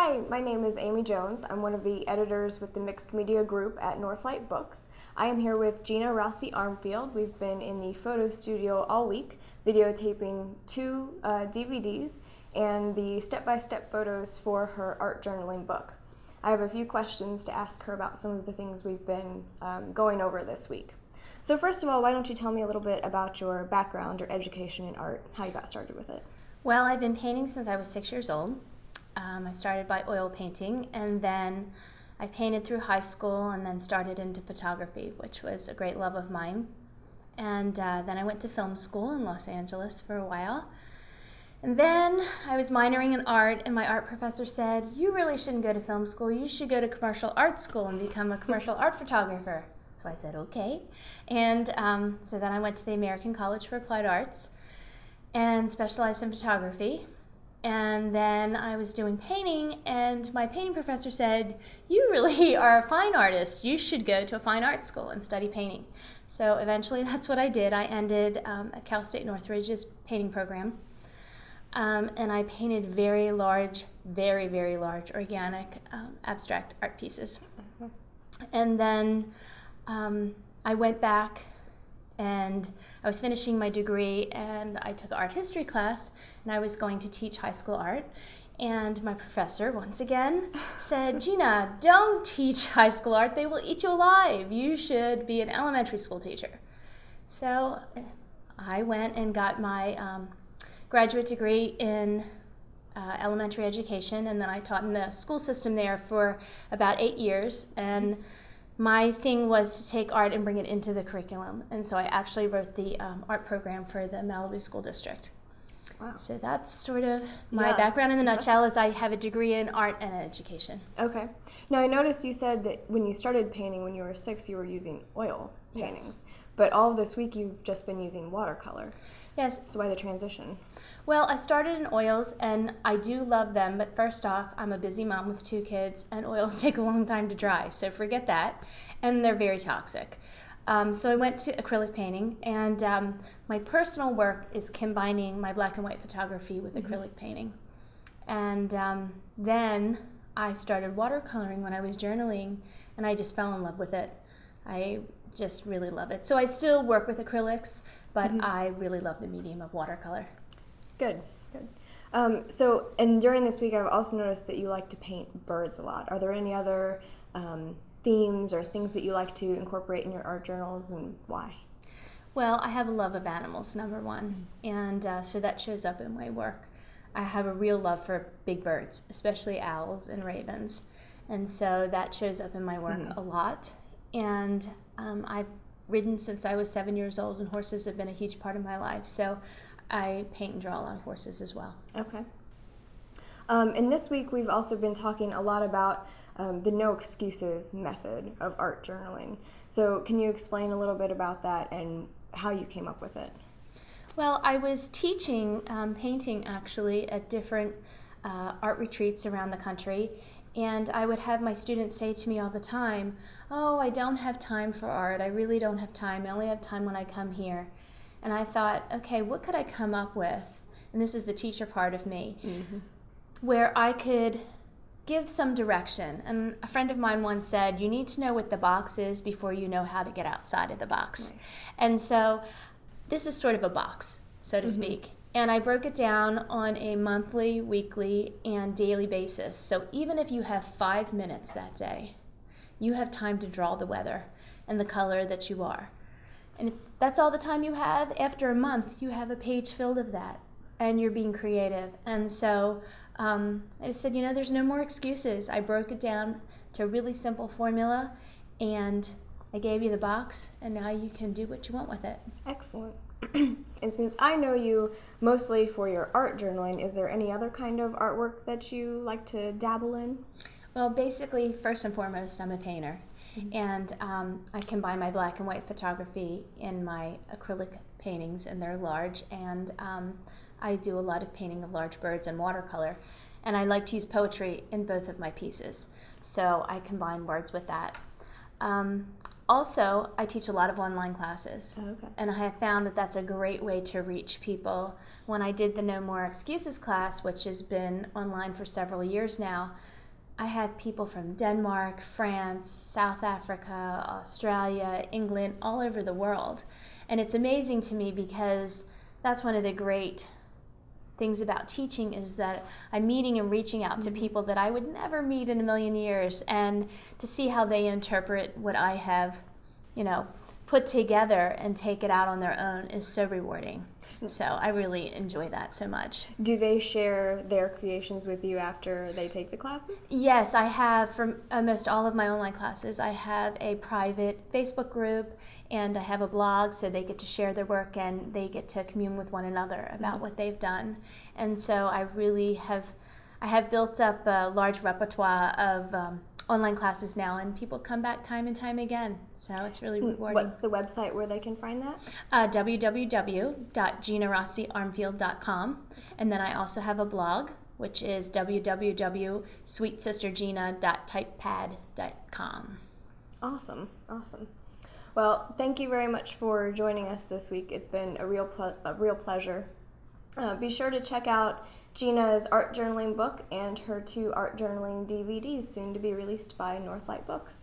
Hi, my name is Amy Jones. I'm one of the editors with the Mixed Media Group at Northlight Books. I am here with Gina Rossi Armfield. We've been in the photo studio all week, videotaping two DVDs and the step-by-step photos for her art journaling book. I have a few questions to ask her about some of the things we've been going over this week. So first of all, why don't you tell me a little bit about your background or education in art, how you got started with it? Well, I've been painting since I was 6 years old. I started by oil painting, and then I painted through high school and then started into photography, which was a great love of mine. And then I went to film school in Los Angeles for a while. And then I was minoring in art, and my art professor said, "You really shouldn't go to film school. You should go to commercial art school and become a commercial art photographer." So I said, okay. And so then I went to the American College for Applied Arts and specialized in photography. And then I was doing painting, and my painting professor said, "You really are a fine artist. You should go to a fine art school and study painting." So eventually that's what I did. I ended at Cal State Northridge's painting program. And I painted very large, very, very large organic abstract art pieces. And then I went back and I was finishing my degree, and I took an art history class, and I was going to teach high school art. And my professor, once again, said, "Gina, don't teach high school art. They will eat you alive. You should be an elementary school teacher." So I went and got my graduate degree in elementary education, and then I taught in the school system there for about 8 years. And my thing was to take art and bring it into the curriculum, and so I actually wrote the art program for the Malibu School District. Wow. So that's sort of my background in a nutshell. Is I have a degree in art and education. Okay. Now I noticed you said that when you started painting when you were 6, you were using oil paintings. Yes. But all of this week you've just been using watercolor. Yes. So why the transition? Well, I started in oils, and I do love them, but first off, I'm a busy mom with 2 kids, and oils take a long time to dry, so forget that, and they're very toxic. So I went to acrylic painting, and my personal work is combining my black and white photography with acrylic painting. And then I started watercoloring when I was journaling, and I just fell in love with it. I just really love it. So I still work with acrylics, but I really love the medium of watercolor. Good, good. And during this week I've also noticed that you like to paint birds a lot. Are there any other themes or things that you like to incorporate in your art journals, and why? Well, I have a love of animals, number one, and so that shows up in my work. I have a real love for big birds, especially owls and ravens, and so that shows up in my work a lot. And I've ridden since I was 7 years old, and horses have been a huge part of my life, so I paint and draw a lot of horses as well. Okay. And this week we've also been talking a lot about the no excuses method of art journaling. So can you explain a little bit about that and how you came up with it? Well, I was teaching painting actually at different art retreats around the country, and I would have my students say to me all the time, "Oh, I don't have time for art. I really don't have time. I only have time when I come here." And I thought, okay, what could I come up with? And this is the teacher part of me, where I could give some direction. And a friend of mine once said, "You need to know what the box is before you know how to get outside of the box." Nice. And so this is sort of a box, so to speak. And I broke it down on a monthly, weekly, and daily basis. So even if you have 5 minutes that day, you have time to draw the weather and the color that you are. And if that's all the time you have, after a month, you have a page filled of that, and you're being creative. And so I said, there's no more excuses. I broke it down to a really simple formula, and I gave you the box, and now you can do what you want with it. Excellent. And since I know you mostly for your art journaling, is there any other kind of artwork that you like to dabble in? Well, basically, first and foremost, I'm a painter. And I combine my black and white photography in my acrylic paintings, and they're large, and I do a lot of painting of large birds in watercolor, and I like to use poetry in both of my pieces, so I combine words with that. Also, I teach a lot of online classes. Oh, okay. And I have found that that's a great way to reach people. When I did the No More Excuses class, which has been online for several years now, I had people from Denmark, France, South Africa, Australia, England, all over the world. And it's amazing to me because that's one of the great things about teaching is that I'm meeting and reaching out to people that I would never meet in a million years, and to see how they interpret what I have, put together and take it out on their own is so rewarding. So I really enjoy that so much. Do they share their creations with you after they take the classes? Yes, I have. For almost all of my online classes, I have a private Facebook group and I have a blog, so they get to share their work and they get to commune with one another about what they've done. And so I really have built up a large repertoire of online classes now, and people come back time and time again. So it's really rewarding. What's the website where they can find that? www.GinaRossiArmfield.com. And then I also have a blog, which is www.sweetsistergina.typepad.com. Awesome. Well, thank you very much for joining us this week. It's been a real pleasure. Be sure to check out Gina's art journaling book and her 2 art journaling DVDs, soon to be released by Northlight Books.